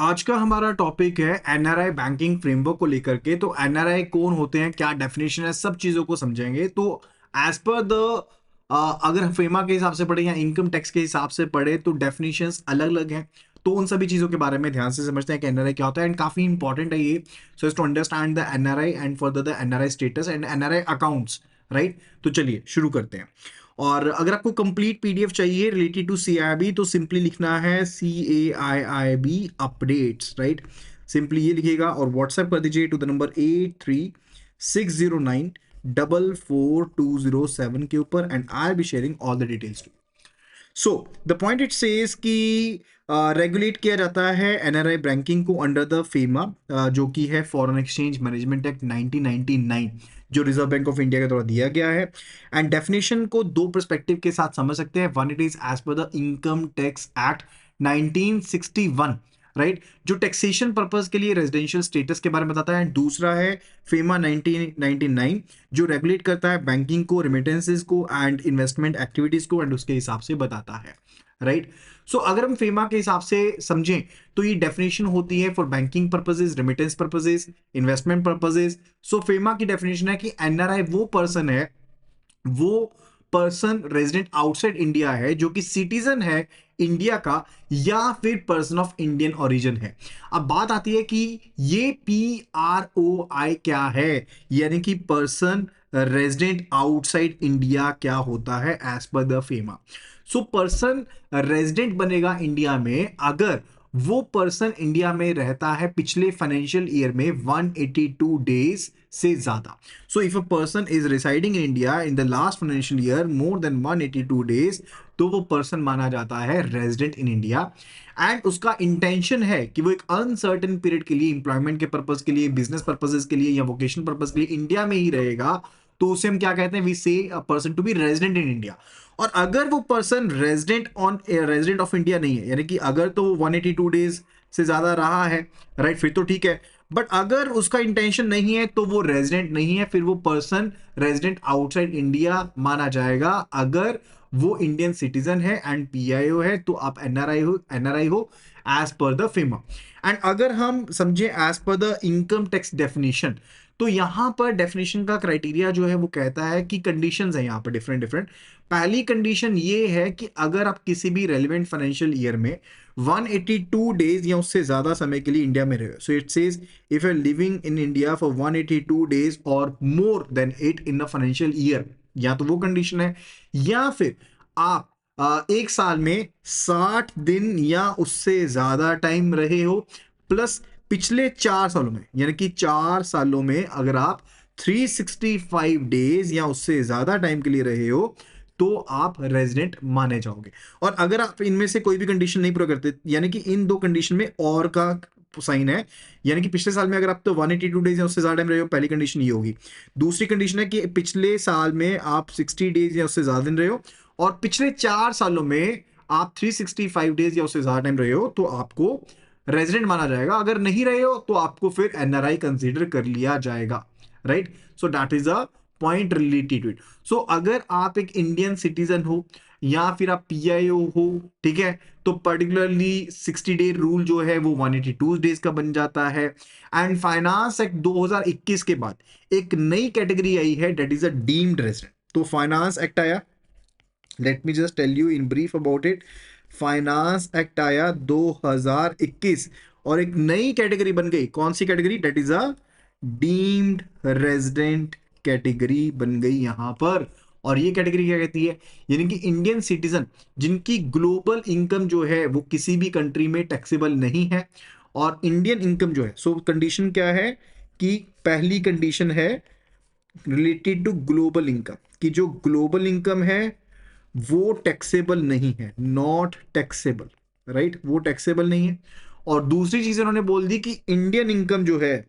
आज का हमारा टॉपिक है एनआरआई बैंकिंग फ्रेमवर्क को लेकर के। तो एनआरआई कौन होते हैं, क्या डेफिनेशन है, सब चीजों को समझेंगे। तो एज पर द अगर फेमा के हिसाब से पढ़े या इनकम टैक्स के हिसाब से पढ़े तो डेफिनेशंस अलग अलग हैं। तो उन सभी चीजों के बारे में ध्यान से समझते हैं कि एनआरआई क्या होता है, एंड काफी इंपॉर्टेंट है ये। So is to understand the NRI and further the NRI status and NRI accounts, right. तो चलिए शुरू करते हैं। और अगर आपको कंप्लीट पीडीएफ चाहिए रिलेटेड टू सीआईबी तो सिंपली लिखना है CAIIB अपडेट्स, राइट। सिंपली ये लिखिएगा और व्हाट्सएप कर दीजिए टू द नंबर 8360944207 के ऊपर, and I be sharing all the details to. So the point it says कि रेगुलेट किया जाता है एनआरआई बैंकिंग को अंडर द फेमा, जो कि है फॉरेन एक्सचेंज मैनेजमेंट एक्ट 1999, जो रिजर्व बैंक ऑफ इंडिया के द्वारा दिया गया है। एंड डेफिनेशन को दो पर्सपेक्टिव के साथ समझ सकते हैं। One, it is as per the income tax act 1961, right, जो टैक्सेशन पर्पस के लिए रेजिडेंशियल स्टेटस के बारे में बताता है। दूसरा है फेमा 1999, जो रेगुलेट करता है बैंकिंग को, रेमिटेंसेस को एंड इन्वेस्टमेंट एक्टिविटीज को, एंड उसके हिसाब से बताता है, राइट। सो अगर हम फेमा के हिसाब से समझें तो ये डेफिनेशन होती है for banking purposes, remittance purposes, investment purposes. So FEMA की डेफिनेशन है कि एनआरआई वो पर्सन रेजिडेंट आउटसाइड इंडिया है जो कि सिटीजन है इंडिया का, या फिर पर्सन ऑफ इंडियन ओरिजिन है। अब बात आती है कि ये PROI क्या है, यानी कि पर्सन रेजिडेंट आउटसाइड इंडिया क्या होता है as per the FEMA. So person resident बनेगा इंडिया में अगर वो पर्सन इंडिया में रहता है पिछले फाइनेंशियल ईयर में 182 डेज से ज्यादा। So if a person is residing in India in the last financial year more than 182 days, तो वो पर्सन माना जाता है रेजिडेंट इन इंडिया। एंड उसका इंटेंशन है कि वो एक अनसर्टेन पीरियड के लिए, इंप्लॉयमेंट के पर्पज के लिए, बिजनेस पर्पजेस के लिए या वोकेशन पर्पज के लिए इंडिया में ही रहेगा, तो उसे हम क्या कहते हैं, we say a person to be resident in India. और अगर वो पर्सन रेजिडेंट ऑफ इंडिया नहीं है, यानी कि अगर तो वो 182 डेज से ज्यादा रहा है, राइट, फिर तो ठीक है। बट अगर उसका इंटेंशन नहीं है तो वो रेजिडेंट नहीं है, फिर वो पर्सन रेजिडेंट आउटसाइड इंडिया माना जाएगा। अगर वो इंडियन सिटीजन है एंड PIO है तो आप एनआरआई हो as per the FEMA. And अगर हम समझे as per the income tax definition, तो यहां पर डेफिनेशन का क्राइटेरिया जो है वो कहता है कि कंडीशंस है यहाँ पर डिफरेंट डिफरेंट। पहली कंडीशन ये है कि अगर आप किसी भी रेलिवेंट फाइनेंशियल ईयर में 182 डेज या उससे ज्यादा समय के लिए इंडिया में रहे। So it says if you are living in India for 182 days और more than it in a financial year, या तो वो कंडीशन है, या फिर आप एक साल में 60 दिन या उससे ज्यादा टाइम रहे हो, प्लस पिछले 4 सालों में, यानी कि 4 सालों में अगर आप 365 डेज या उससे ज्यादा टाइम के लिए रहे हो तो आप रेजिडेंट माने जाओगे। और अगर आप इनमें से कोई भी कंडीशन नहीं पूरा करते, यानी कि इन दो कंडीशन में और का साइन है, यानी कि पिछले साल में अगर आप तो 182 डेज या उससे ज्यादा टाइम रहे हो, पहली कंडीशन ये होगी। दूसरी कंडीशन है कि पिछले साल में आप 60 डेज या उससे ज्यादा दिन रहे हो, और पिछले 4 सालों में आप 365 डेज या उससे ज्यादा टाइम रहे हो, तो आपको रेजिडेंट माना जाएगा। अगर नहीं रहे हो तो आपको फिर एनआरआई कंसीडर कर लिया जाएगा, right. So that is a point related to it. So अगर आप एक इंडियन सिटीजन हो या फिर आप PIO हो, ठीक है, तो पर्टिकुलरली 60 डे रूल जो है वो 182 डेज का बन जाता है। एंड फाइनेंस एक्ट 2021 के बाद एक नई कैटेगरी आई है, that is a deemed resident. तो फाइनेंस एक्ट आया, let me just tell you in brief about it. Finance act आया 2021 और एक नई कैटेगरी बन गई। कौन सी category? That is a deemed resident category बन गई यहां पर। और ये कैटेगरी क्या कहती है, यानी कि इंडियन सिटीजन जिनकी ग्लोबल इनकम जो है वो किसी भी कंट्री में टैक्सेबल नहीं है, और इंडियन इनकम जो है, सो कंडीशन क्या है कि पहली कंडीशन है रिलेटेड टू ग्लोबल इनकम, कि जो ग्लोबल इनकम है वो टैक्सेबल नहीं है, नॉट टैक्सेबल, राइट, वो टैक्सेबल नहीं है। और दूसरी चीज उन्होंने बोल दी कि इंडियन इनकम जो है,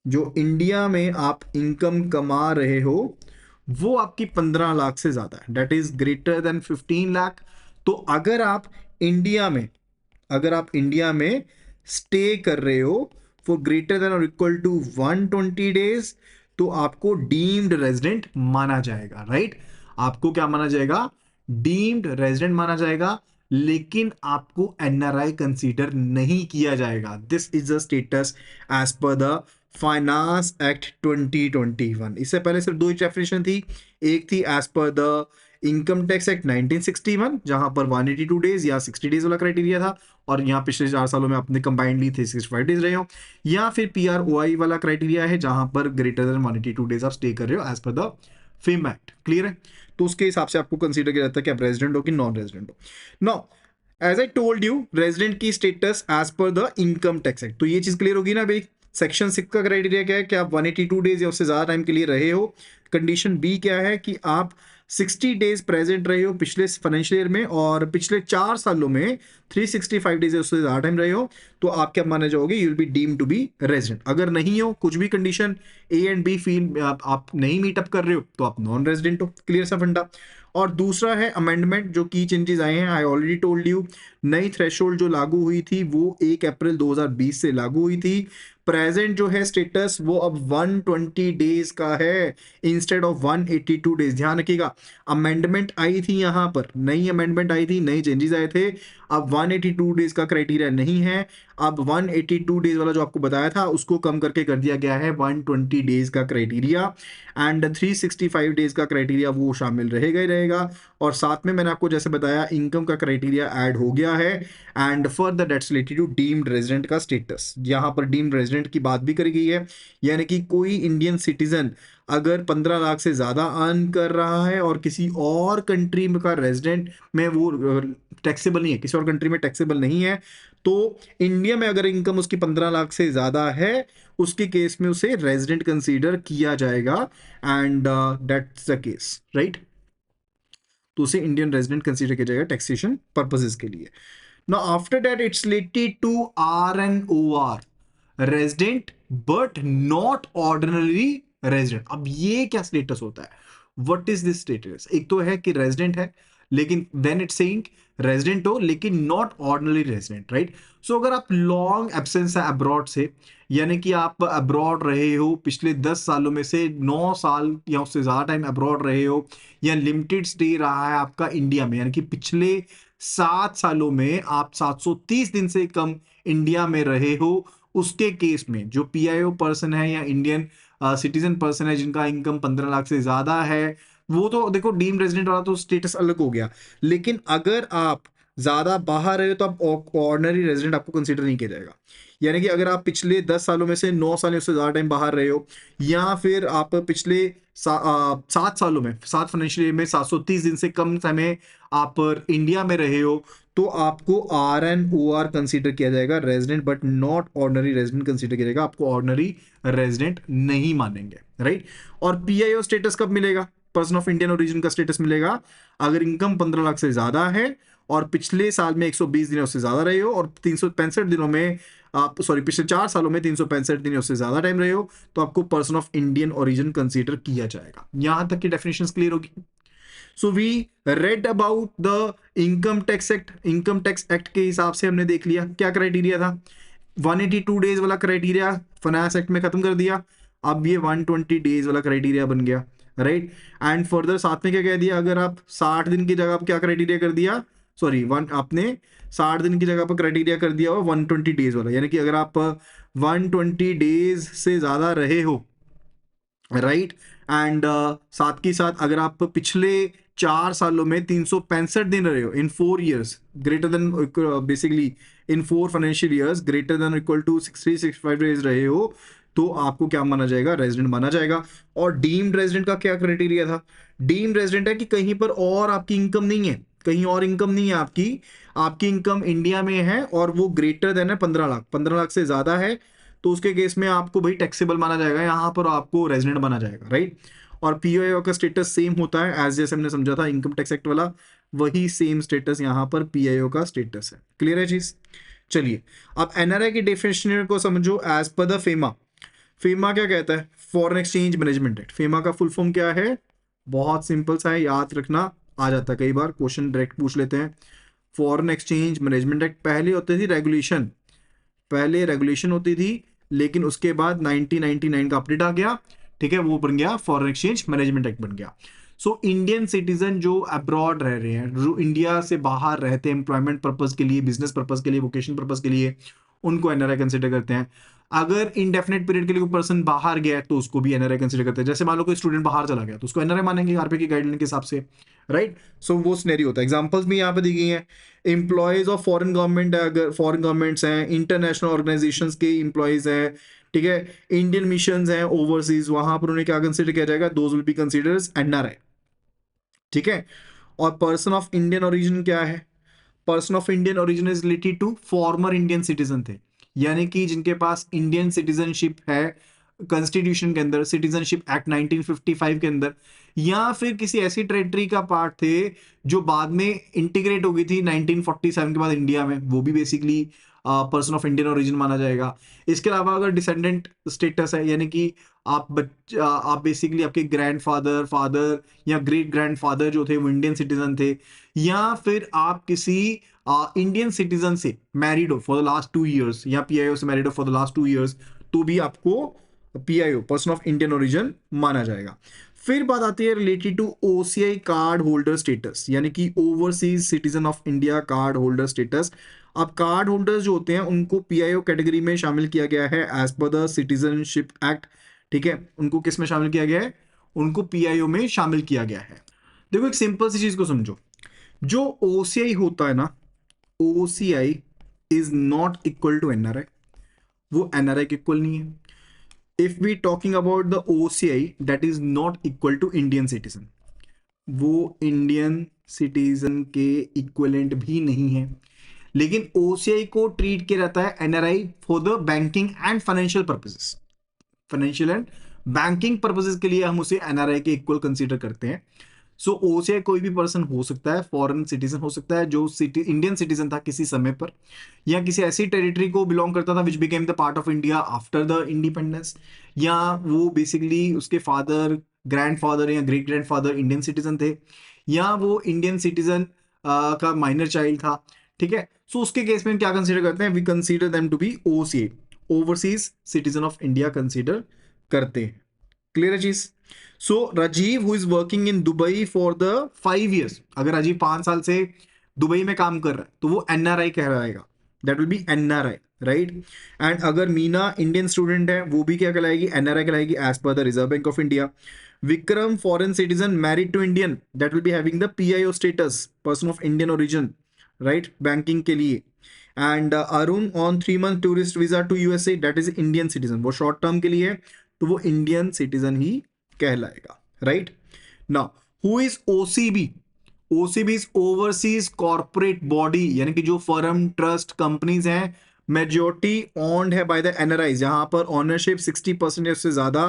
जो इंडिया में आप इनकम कमा रहे हो वो आपकी 15 लाख से ज्यादा है, that is greater than 15 lakh. तो अगर आप इंडिया में स्टे कर रहे हो फॉर ग्रेटर देन और इक्वल टू 120 डेज, तो आपको डीम्ड रेजिडेंट माना जाएगा, राइट। आपको क्या माना जाएगा? डीम्ड रेजिडेंट माना जाएगा। लेकिन आपको एनआरआई कंसीडर नहीं किया जाएगा। This is the status as per the finance act 2021। इससे पहले सिर्फ दो ही डेफिनेशन थी। एक थी as per the income tax act 1961, जहां पर 182 डेज या 60 डेज वाला क्राइटेरिया था, और यहाँ पिछले 4 सालों में आपने कंबाइंडली 365 डेज रहे हो, या फिर पीआरओआई वाला क्राइटेरिया है जहां पर ग्रेटर देन 182 डेज आप स्टे कर रहे हो as per the fame act. Clear है? तो उसके हिसाब से आपको कंसीडर किया जाता है कि आप रेजिडेंट हो कि नॉन रेजिडेंट हो। Now as I told you, resident की status as per the income tax act, तो ये चीज क्लियर होगी ना भाई। सेक्शन 6 का क्राइटेरिया क्या है कि आप 182 डेज या उससे ज्यादा टाइम के लिए रहे हो। कंडीशन बी क्या है कि आप 60 डेज प्रेजेंट रहे हो पिछले फाइनेंशियल ईयर में, और पिछले 4 सालों में 365 डेज उससे ज्यादा टाइम रहे हो, तो आप क्या माने जाओगे? You will be deemed to be resident. अगर नहीं हो, कुछ भी condition A and B feel आप नहीं मीटअप कर रहे हो, तो आप नॉन रेजिडेंट हो। क्लियर सा फंडा। और दूसरा है अमेंडमेंट, जो की चेंजेस आए हैं, आई ऑलरेडी टोल्ड यू। नई थ्रेशोल्ड जो लागू हुई थी वो 1 अप्रैल 2020 से लागू हुई थी। प्रेजेंट जो है स्टेटस वो अब 120 डेज का है इंस्टेड ऑफ 182 डेज। ध्यान रखिएगा, अमेंडमेंट आई थी, यहां पर नई अमेंडमेंट आई थी, नई चेंजेस आए थे। अब 182 डेज का क्राइटेरिया नहीं है, अब 182 डेज वाला जो आपको बताया था उसको कम करके कर दिया गया है 120 डेज का क्राइटेरिया, एंड 365 डेज का क्राइटेरिया वो शामिल रहेगा ही रहेगा। और साथ में मैंने आपको जैसे बताया इनकम का क्राइटेरिया ऐड हो गया है, and further that's related to deemed resident का स्टेटस। यहां पर डीम्ड रेजिडेंट की बात भी करी गई है, यानी कि कोई इंडियन सिटीजन अगर 15 लाख से ज्यादा अर्न कर रहा है और किसी और कंट्री में का रेजिडेंट में वो टैक्सेबल नहीं है, किसी और कंट्री में टैक्सेबल नहीं है, तो इंडिया में अगर इनकम उसकी 15 लाख से ज्यादा है, उसके केस में उसे रेजिडेंट कंसीडर किया जाएगा, and that's the case, right. तो उसे इंडियन रेजिडेंट कंसीडर किया जाएगा टैक्सेशन पर्पसेस के लिए। Now after that it's related to RNOR, resident but not ordinary resident। अब ये क्या स्टेटस होता है? What is this status? एक तो है कि रेजिडेंट है, लेकिन देन इट्स सेइंग रेजिडेंट हो लेकिन नॉट ऑर्डिनरी रेजिडेंट, राइट। सो अगर आप लॉन्ग एब्सेंस है अब्रॉड से, यानी कि आप अब्रॉड रहे हो पिछले 10 सालों में से 9 साल या उससे ज्यादा टाइम अब्रॉड रहे हो, या लिमिटेड स्टे रहा है आपका इंडिया में, यानी कि पिछले 7 सालों में आप 730 दिन से कम इंडिया में रहे हो, उसके केस में जो पीआईओ पर्सन है या इंडियन सिटीजन पर्सन है जिनका इनकम 15 लाख से ज्यादा है, वो तो देखो डीम्ड रेजिडेंट वाला तो स्टेटस अलग हो गया। लेकिन अगर आप ज्यादा बाहर रहे हो तो आप ऑर्डिनरी रेजिडेंट आपको कंसीडर नहीं किया जाएगा। यानी कि अगर आप पिछले 10 सालों में से 9 साल या उससे ज्यादा टाइम बाहर रहे हो, या फिर आप पिछले 7 सालों में 7 फाइनेंशियल ईयर में 730 दिन से कम समय आप इंडिया में रहे हो, तो आपको RNOR कंसीडर किया जाएगा, resident but not ordinary resident consider किया जाएगा, आपको ऑर्डिनरी रेजिडेंट नहीं मानेंगे, राइट। और पीआईओ स्टेटस कब मिलेगा? पर्सन ऑफ इंडियन ओरिजिन का स्टेटस मिलेगा अगर इनकम 15 लाख से ज्यादा है और पिछले साल में 120 दिन उससे ज्यादा रहे हो, और 365 दिनों में आप पिछले 4 सालों में 365 दिन उससे ज्यादा टाइम रहे हो, तो आपको person of Indian origin consider किया जाएगा। यहां तक की डेफिनेशंस क्लियर होगी। So we read about the income tax act. Income tax act के हिसाब से हमने देख लिया क्या क्राइटेरिया था। 182 डेज वाला क्राइटेरिया फाइनेंस एक्ट में खत्म कर दिया, अब ये 120 डेज वाला क्राइटेरिया बन गया, राइट। एंड फर्दर साथ में क्या कह दिया, अगर आप 60 दिन की जगह क्या क्राइटेरिया कर दिया, सॉरी आपने 60 दिन की जगह पर क्राइटेरिया कर दिया हुआ 120 डेज वाला, यानी कि अगर आप 120 डेज से ज्यादा रहे हो, राइट, एंड साथ के साथ अगर आप पिछले 4 सालों में 365 दिन रहे हो in 4 years greater than, basically in 4 financial years greater than equal to 365 days रहे हो, तो आपको क्या माना जाएगा? रेजिडेंट माना जाएगा। और डीम्ड रेजिडेंट का क्या क्राइटेरिया था? डीम्ड रेजिडेंट है कि कहीं पर और आपकी इनकम नहीं है, कहीं और इनकम नहीं है आपकी, आपकी इनकम इंडिया में है और वो ग्रेटर देन है 15 लाख, 15 लाख से ज्यादा है, तो उसके केस में आपको भाई टैक्सेबल माना जाएगा, यहां पर आपको रेजिडेंट माना जाएगा, राइट। और पीओए का स्टेटस सेम होता है एज जैसे हमने समझा था इनकम टैक्स एक्ट वाला, वही सेम स्टेटस यहां पर पीआईओ का स्टेटस है। क्लियर है चीज? चलिए अब एनआरआई की डेफिनेशन को समझो as per the FEMA. FEMA क्या कहता है? Foreign exchange management act. FEMA का फुल फॉर्म क्या है? बहुत सिंपल सा है, याद रखना, आ जाता है कई बार क्वेश्चन डायरेक्ट पूछ लेते हैं। फॉरेन एक्सचेंज मैनेजमेंट एक्ट, पहले होती थी रेगुलेशन, पहले रेगुलेशन होती थी, लेकिन उसके बाद 1999 का अपडेट आ गया, ठीक है, वो बन गया फॉरेन एक्सचेंज मैनेजमेंट एक्ट बन गया। सो इंडियन सिटीजन जो अब्रॉड रह रहे हैं, जो इंडिया से बाहर रहते हैं एम्प्लॉयमेंट पर्पज के लिए, बिजनेस पर्पज के लिए, वोकेशन पर्पज के लिए, उनको एनआरआई कंसिडर करते हैं। अगर इंडेफिनेट पीरियड के लिए कोई पर्सन बाहर गया है तो उसको भी एनआरआई कंसिडर करते हैं। जैसे मान लो कोई स्टूडेंट बाहर चला गया तो उसको एनआरआई मानेंगे आरपीआई की गाइडलाइन के हिसाब से, राइट। सो वो सिनेरियो होता है। एग्जांपल्स भी यहाँ पे दी गई हैं। एम्प्लॉयज ऑफ फॉरेन गवर्नमेंट, अगर फॉरेन गवर्नमेंट्स हैं, इंटरनेशनल ऑर्गेनाइजेशंस के एम्प्लॉयज हैं, ठीक है, इंडियन मिशंस हैं ओवरसीज, वहां पर उन्हें क्या कंसिडर किया जाएगा, those will be considered NRI, ठीक है। और पर्सन ऑफ इंडियन ओरिजिन क्या है, person of Indian origin is related to former Indian citizen थे, यानी कि जिनके पास इंडियन सिटीजनशिप है कॉन्स्टिट्यूशन के अंदर, सिटीजनशिप एक्ट 1955 के अंदर, या फिर किसी ऐसी टेरिटरी का पार्ट थे जो बाद में इंटीग्रेट हो गई थी 1947 के बाद इंडिया में, वो भी basically person of Indian origin माना जाएगा। इसके अलावा अगर डिसेंडेंट स्टेटस है, यानी कि आप बेसिकली आपके ग्रैंडफादर, फादर या ग्रेट ग्रैंडफादर जो थे वो इंडियन सिटीजन थे, या फिर आप किसी इंडियन सिटीजन से मैरिड हो फॉर द लास्ट 2 years, या पीआईओ से मैरिड हो फॉर द लास्ट 2 years, तो भी आपको PIO person of Indian origin माना जाएगा। फिर बात आती है related to OCI card holder status, यानी कि overseas citizen of India card holder status. अब कार्ड होल्डर्स जो होते हैं उनको पीआईओ कैटेगरी में शामिल किया गया है as per the citizenship act, ठीक है। उनको किस में शामिल किया गया है, उनको पीआईओ में शामिल किया गया है। देखो एक सिंपल सी चीज को समझो, जो ओसीआई होता है ना, OCI is not equal to NRI, वो एनआरआई के इक्वल नहीं है। If we talking about the OCI that is not equal to Indian citizen, वो इंडियन सिटीजन के इक्वलेंट भी नहीं है, लेकिन ओसीआई को ट्रीट किया जाता है NRI for the banking and financial purposes, financial and banking purposes के लिए हम उसे एनआरआई के इक्वल कंसीडर करते हैं। सो ओसीआई कोई भी पर्सन हो सकता है, फॉरेन सिटीजन हो सकता है जो इंडियन सिटीजन था किसी समय पर, या किसी ऐसी टेरिटरी को बिलोंग करता था which became the part of India after the independence, या वो बेसिकली उसके फादर, ग्रैंडफादर या ग्रेट ग्रैंडफादर इंडियन सिटीजन थे, या वो इंडियन सिटीजन का माइनर चाइल्ड था, ठीक है। सो उसके केस में क्या कंसीडर करते हैं, we consider them to be OCA, overseas citizen of India consider करते हैं। क्लियर है चीज। So Rajiv who is working in Dubai for the 5 years, अगर राजीव 5 साल से दुबई में काम कर रहा है तो वो एनआरआई कहलाएगा, that will B NRI, right. And अगर मीना इंडियन स्टूडेंट है वो भी क्या कहलाएगी, एनआरआई कहलाएगी as per the Reserve Bank of India. Vikram foreign citizen married to Indian, that will be having the PIO status, person of Indian origin, right, banking के लिए। And Arun on 3 month tourist visa to USA, that is Indian citizen, वो short term के लिए है तो वो Indian citizen ही कहलाएगा, right. Now who is OCB, OCB is overseas corporate body, यानी कि जो फर्म, ट्रस्ट, कंपनीज हैं, मेजोरिटी ओन्ड है बाय द एनआरआई, जहां पर ऑनरशिप 60% से ज्यादा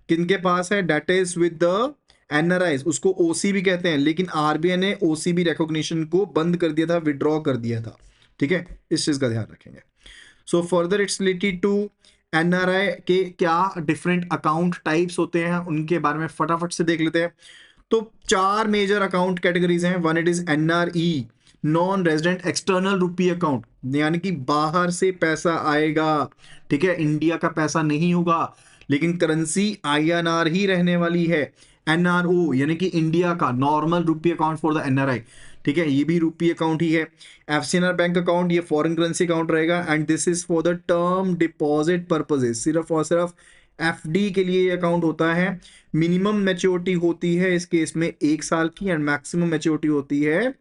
किनके पास है, that is with the NRIs, उसको ओसीबी कहते हैं। लेकिन आरबीआई ने ओसीबी रिकॉग्निशन को बंद कर दिया था, विड्रॉ कर दिया था, ठीक है, इस चीज का ध्यान रखेंगे। So further it's related to NRI के क्या डिफरेंट अकाउंट टाइप्स होते हैं उनके बारे में फटाफट से देख लेते हैं। तो 4 मेजर अकाउंट कैटेगरीज हैं। One, it is NRE, non resident external rupee account, यानी कि बाहर से पैसा आएगा, ठीक है, इंडिया का पैसा नहीं होगा लेकिन करेंसी आईएनआर ही रहने वाली है। एनआरओ यानी कि इंडिया का normal rupee account for the NRI, ठीक है, ये भी रुपी अकाउंट ही है। एफसीएनआर बैंक अकाउंट, ये फॉरेन करेंसी अकाउंट रहेगा and this is for the term deposit purposes, सिर्फ और सिर्फ एफडी के लिए अकाउंट होता है। मिनिमम मैच्योरिटी होती है इस केस में 1 साल की एंड मैक्सिमम मैच्योरिटी होती है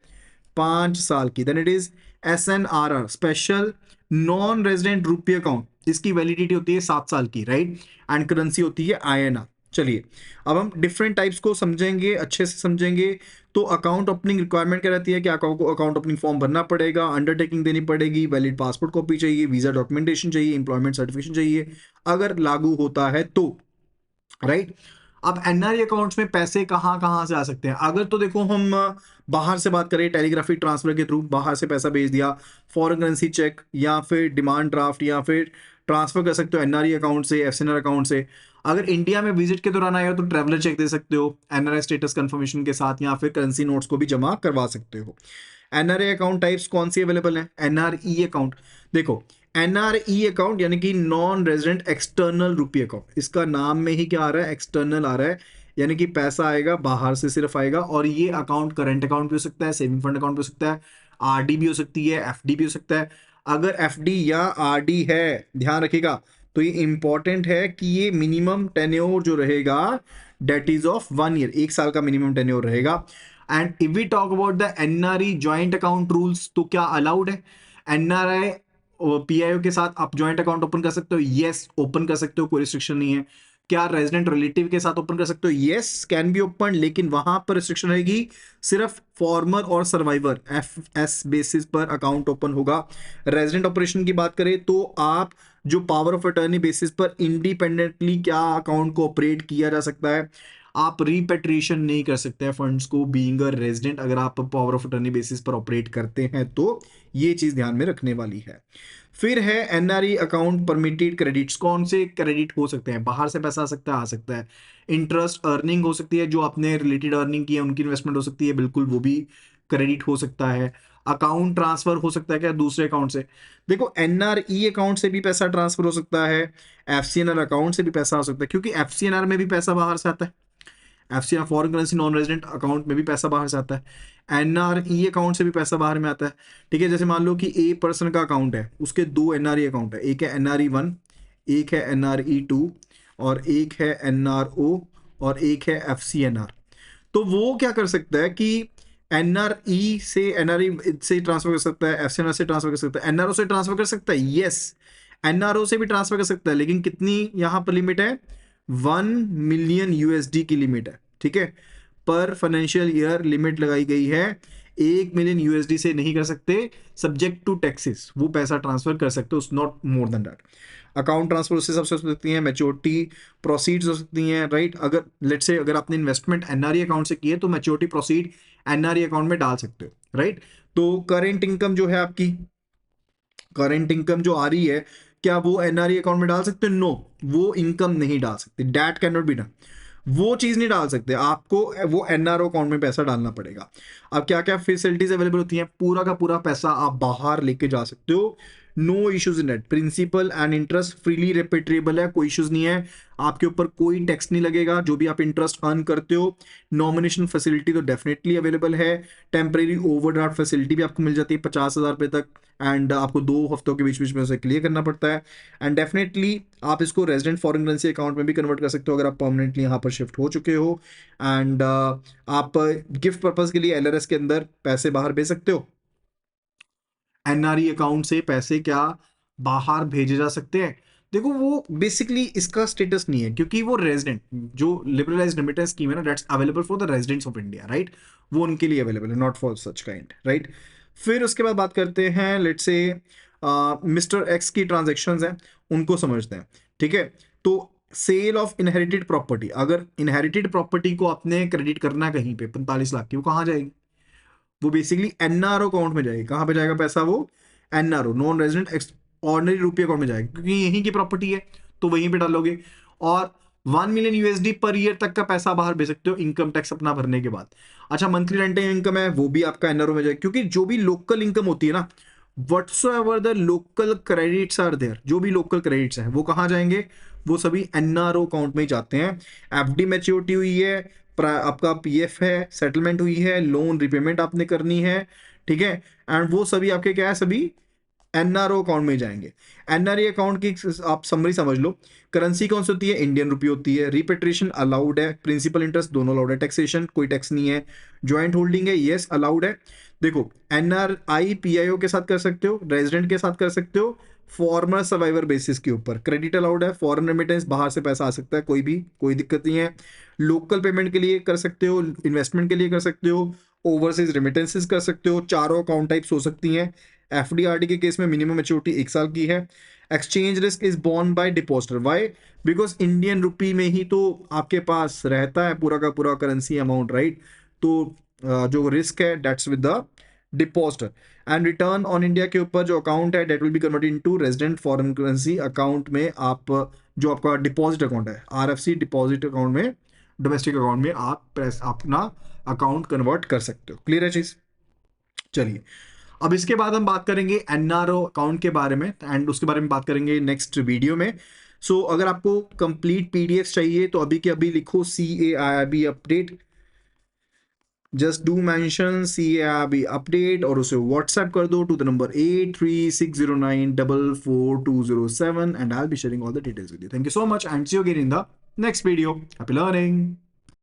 5 साल की। Then it is SNRR, special non resident rupee account, इसकी वैलिडिटी होती है 7 साल की, राइट, एंड करेंसी होती है आईएनआर। चलिए अब हम डिफरेंट टाइप्स को समझेंगे, अच्छे से समझेंगे। तो अकाउंट ओपनिंग रिक्वायरमेंट क्या रहती है कि अकाउंट ओपनिंग फॉर्म भरना पड़ेगा, अंडरटेकिंग देनी पड़ेगी, वैलिड पासपोर्ट कॉपी चाहिए, वीजा डॉक्यूमेंटेशन चाहिए, इंप्लॉयमेंट सर्टिफिकेशन चाहिए अगर लागू होता है तो, राइट। अब एनआरई अकाउंट्स में पैसे कहाँ कहाँ से आ सकते हैं, अगर तो देखो हम बाहर से बात करें, टेलीग्राफिक ट्रांसफर के थ्रू बाहर से पैसा भेज दिया, फॉरेन करेंसी चेक या फिर डिमांड ड्राफ्ट, या फिर ट्रांसफर कर सकते हो एनआरई अकाउंट से, एफसीएनआर अकाउंट से। अगर इंडिया में विजिट के दौरान आए हो तो ट्रैवलर चेक दे सकते हो एनआरआई स्टेटस कंफर्मेशन के साथ, या फिर करेंसी नोट्स को भी जमा करवा सकते हो। एनआरआई अकाउंट टाइप्स कौन सी अवेलेबल है, एनआरई अकाउंट, देखो एनआरई अकाउंट यानी कि नॉन रेजिडेंट एक्सटर्नल रुपी अकाउंट, इसका नाम में ही क्या आ रहा है, एक्सटर्नल आ रहा है। यानी कि पैसा आएगा बाहर से सिर्फ आएगा, और ये अकाउंट करंट अकाउंट भी हो सकता है, सेविंग फंड अकाउंट भी हो सकता है, आरडी भी हो सकती है, एफडी भी हो सकता है। अगर एफडी या आरडी है, ध्यान रखिएगा, तो ये इंपॉर्टेंट है कि ये मिनिमम टेन्योर जो रहेगा डेट इज ऑफ 1 ईयर, 1 साल का मिनिमम टेन्योर रहेगा। And if we talk about the NRE joint account rules, तो क्या अलाउड है एनआरआई पीआईओ के साथ आप ज्वाइंट अकाउंट ओपन कर सकते हो? यस, ओपन कर सकते हो, कोई रिस्ट्रिक्शन नहीं है। क्या रेजिडेंट रिलेटिव के साथ ओपन कर सकते हो? यस, कैन बी ओपन, लेकिन वहां पर रिस्ट्रिक्शन रहेगी, सिर्फ फॉर्मर और सर्वाइवर एफएस बेसिस पर अकाउंट ओपन होगा। रेजिडेंट ऑपरेशन की बात करें तो आप जो पावर ऑफ अटर्नी बेसिस पर इंडिपेंडेंटली क्या अकाउंट को ऑपरेट किया जा सकता है, आप रिपेट्रिएशन नहीं कर सकते हैं फंड्स को बीइंग अ रेजिडेंट, अगर आप पावर ऑफ अटर्नी बेसिस पर ऑपरेट करते हैं तो ये चीज ध्यान में रखने वाली है। फिर है एनआरई अकाउंट परमिटेड क्रेडिट्स। कौन से क्रेडिट हो सकते हैं? बाहर से पैसा आ सकता है। इंटरेस्ट अर्निंग हो सकती है, जो आपने रिलेटेड अर्निंग की है उनकी इन्वेस्टमेंट हो सकती है, बिल्कुल वो भी क्रेडिट हो सकता है। अकाउंट ट्रांसफर हो सकता है क्या दूसरे अकाउंट से? देखो, एनआरई अकाउंट से भी पैसा ट्रांसफर हो सकता है, एफसीएनआर अकाउंट से भी पैसा हो सकता है, क्योंकि एफसीएनआर में भी पैसा बाहर से आता है, FCR foreign currency non resident account में भी पैसा बाहर से आता है, एनआरई अकाउंट से भी पैसा बाहर में आता है। ठीक है, जैसे मान लो कि ए पर्सन का अकाउंट है, उसके 2 एनआरई अकाउंट है, एक है एनआरई 1, एक है एनआरई 2, और एक है एनआरओ, और एक है एफसीएनआर। तो वो क्या कर सकता है कि एनआरई से एनआरई से ट्रांसफर कर सकता है, एफसीएनआर से ट्रांसफर कर सकता है, एनआरओ से ट्रांसफर कर सकता है, यस, एनआरओ से भी ट्रांसफर कर सकता है, लेकिन कितनी यहां पर लिमिट है? 1 मिलियन यूएसडी की लिमिट है। ठीक है, पर फाइनेंशियल ईयर लिमिट लगाई गई है, 1 मिलियन यूएसडी से नहीं कर सकते, सब्जेक्ट टू टैक्सेस वो पैसा ट्रांसफर कर सकते हो, not more than that. Account transfer उससे सबसे हो सकती है, मैच्योरिटी प्रोसीड्स हो सकती हैं, राइट। अगर लेट्स से अगर आपने इन्वेस्टमेंट एनआरई अकाउंट से की है तो मैच्योरिटी प्रोसीड एनआरई अकाउंट में डाल सकते हो, राइट। तो करेंट इनकम जो है आपकी, करंट इनकम जो आ रही है, क्या वो एनआरई अकाउंट में डाल सकते हो? नो, वो इनकम नहीं डाल सकते, that can not be done, वो चीज नहीं डाल सकते, आपको वो एनआरओ अकाउंट में पैसा डालना पड़ेगा। अब क्या क्या फैसिलिटीज अवेलेबल होती हैं? पूरा का पूरा पैसा आप बाहर लेके जा सकते हो, no issues in that, principal and interest freely repatriable है, कोई इश्यूज नहीं है, आपके ऊपर कोई टैक्स नहीं लगेगा जो भी आप इंटरेस्ट अर्न करते हो। नॉमिनेशन फैसिलिटी तो डेफिनेटली अवेलेबल है, टेम्परेरी ओवरड्राफ्ट फैसिलिटी भी आपको मिल जाती है 50,000 रुपए तक, एंड आपको 2 हफ्तों के बीच बीच में उसे क्लियर करना पड़ता है। एंड डेफिनेटली आप इसको रेजिडेंट फॉरेन करेंसी अकाउंट में भी कन्वर्ट कर सकते हो अगर आप परमानेंटली यहाँ पर शिफ्ट हो चुके हो। एंड आप गिफ्ट पर्पज के लिए एलआरएस के अंदर पैसे बाहर भेज सकते हो। एनआरई अकाउंट से पैसे क्या बाहर भेजे जा सकते हैं? देखो, वो बेसिकली इसका स्टेटस नहीं है, क्योंकि वो रेजिडेंट जो लिबरलाइज्ड रेमिटेंस स्कीम है ना, that's available for the residents of India, right, वो उनके लिए अवेलेबल है, not for such kind, right. फिर उसके बाद बात करते हैं, लेट्स से मिस्टर एक्स की ट्रांजेक्शन्स हैं, उनको समझते हैं। ठीक है, तो सेल ऑफ इनहेरिटेड प्रॉपर्टी, अगर इनहेरिटेड प्रॉपर्टी को आपने क्रेडिट करना है कहीं पे 45 लाख की, वो कहाँ जाएगी? वो बेसिकली एनआरओ अकाउंट में जाएगी। कहाँ पे जाएगा पैसा? वो एनआरओ नॉन रेजिडेंट ऑर्डिनरी रुपये अकाउंट में जाएगा, क्योंकि यहीं की प्रॉपर्टी है तो वहीं पे डालोगे। और 1 मिलियन यूएसडी पर ईयर तक का पैसा बाहर भेज सकते हो इनकम टैक्स अपना भरने के बाद। अच्छा, मंथली रेंटिंग इनकम है वो भी आपका एनआरओ में जाएगा, क्योंकि जो भी लोकल इनकम होती है ना, whatsoever the local credits are there, जो भी लोकल क्रेडिट्स हैं वो कहाँ जाएंगे? वो सभी एनआरओ अकाउंट में ही जाते हैं। एफडी मैच्योरिटी हुई है, आपका पीएफ है, सेटलमेंट हुई है, लोन रिपेमेंट आपने करनी है, ठीक है, एंड वो सभी आपके क्या है? सभी एनआरओ अकाउंट में जाएंगे। एनआरई अकाउंट की आप समरी समझ लो, करेंसी कौन सी होती है? इंडियन रुपी होती है, रिपेट्रिएशन अलाउड है, प्रिंसिपल इंटरेस्ट दोनों अलाउड है, टैक्सेशन कोई टैक्स नहीं है, ज्वाइंट होल्डिंग है, यस अलाउड है। देखो, एनआरआई पीआईओ के साथ कर सकते हो, रेजिडेंट के साथ कर सकते हो, फॉर्मर सर्वाइवर बेसिस के ऊपर क्रेडिट अलाउड है, फॉरेन रेमिटेंस बाहर से पैसा आ सकता है, कोई भी कोई दिक्कत नहीं है। लोकल पेमेंट के लिए कर सकते हो, इन्वेस्टमेंट के लिए कर सकते हो, ओवरसीज रेमिटेंसेस कर सकते हो, चारों अकाउंट टाइप्स हो सकती हैं। एफडीआरडी के केस में मिनिमम मैच्योरिटी 1 साल की है। Exchange risk is borne by depositor, why? Because Indian rupee में ही तो आपके पास रहता है पूरा का पूरा करेंसी अमाउंट, राइट। तो जो रिस्क है that's with the depositor. And return on India के ऊपर जो अकाउंट है that will be converted into resident foreign currency account में। आप जो आपका डिपॉजिट अकाउंट है आरएफसी डिपॉजिट अकाउंट में, डोमेस्टिक अकाउंट में आप अपना अकाउंट कन्वर्ट कर सकते हो। क्लियर है चीज? चलिए, अब इसके बाद हम बात करेंगे एनआरओ अकाउंट के बारे में, एंड उसके बारे में बात करेंगे नेक्स्ट वीडियो में। सो अगर आपको कंप्लीट पीडीएफ चाहिए तो अभी के अभी लिखो CAIRB update, just do mention CAIRB update और उसे व्हाट्सएप कर दो to the number 8360944207 and I will be sharing all the details with you. Thank you so much and see you again in the next video. Happy learning.